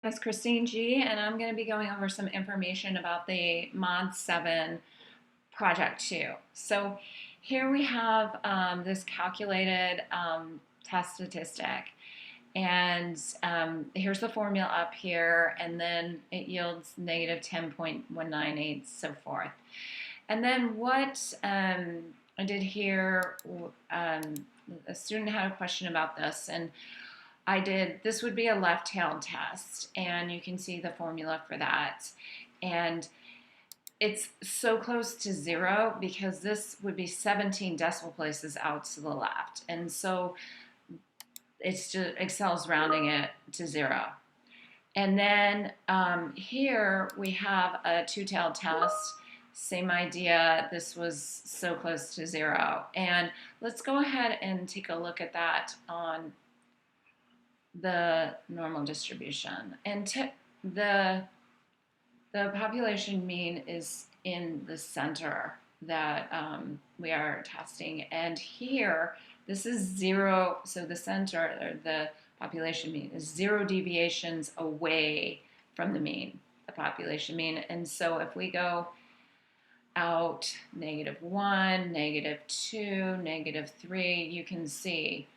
It's Christine G, and I'm going to be going over some information about the Mod 7 Project 2. So here we have this calculated test statistic, and here's the formula up here, and then it yields negative 10.198, so forth. And then what I did here, a student had a question about this, and this would be a left-tailed test, and you can see the formula for that. And it's so close to zero because this would be 17 decimal places out to the left. And so it's just Excel's rounding it to zero. And then here we have a two-tailed test. Same idea. This was so close to zero. And let's go ahead and take a look at that on the normal distribution. And the population mean is in the center that we are testing. And here, this is zero, so the center, or the population mean, is 0 deviations away from the mean, the population mean. And so if we go out -1, -2, -3, you can see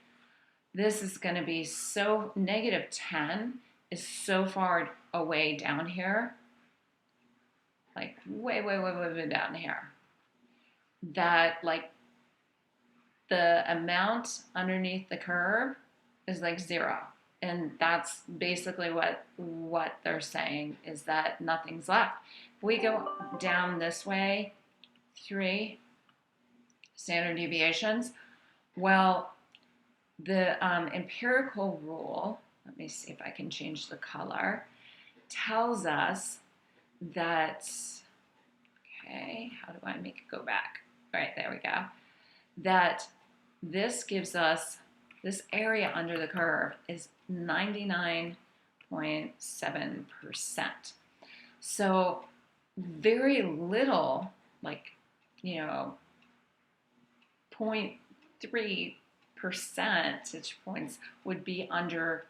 this is going to be so -10 is so far away down here, like way, way, way, way, way down here, that like the amount underneath the curve is like zero. And that's basically what they're saying, is that nothing's left. If we go down this way, 3 standard deviations, well, the empirical rule, let me see if I can change the color, tells us that, okay, how do I make it go back? All right, there we go. That this gives us, this area under the curve is 99.7%. So very little, like, 0.3 percentage points would be under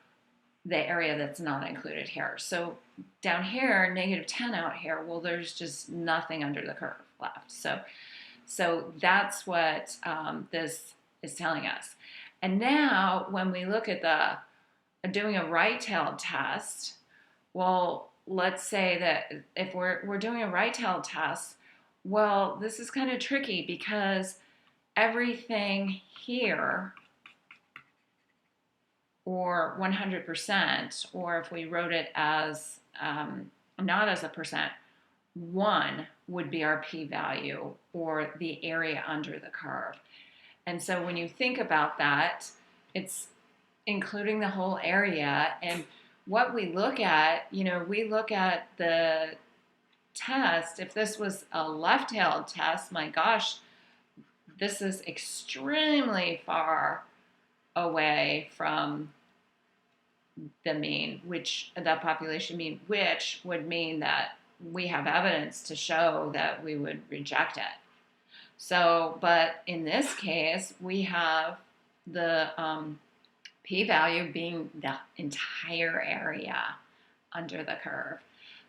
the area that's not included here. So down here, -10 out here, well, there's just nothing under the curve left. So that's what this is telling us. And now when we look at doing a right-tailed test, well, let's say that if we're doing a right-tailed test, well, this is kind of tricky because everything here, or 100%, or if we wrote it as not as a percent, 1 would be our p-value, or the area under the curve. And so when you think about that, it's including the whole area. And what we look at, we look at the test. If this was a left-tailed test, my gosh, this is extremely far away from the mean, the population mean, which would mean that we have evidence to show that we would reject it. So, but in this case, we have the p-value being the entire area under the curve.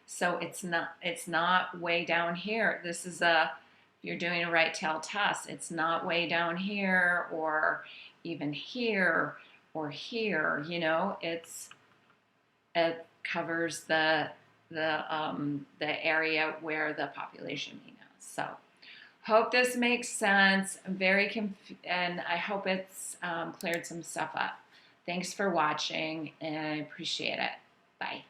So it's not way down here. This is if you're doing a right-tailed test, it's not way down here or even here or here. It covers the area where the population mean is. So hope this makes sense. And I hope it's cleared some stuff up. Thanks for watching, and I appreciate it. Bye.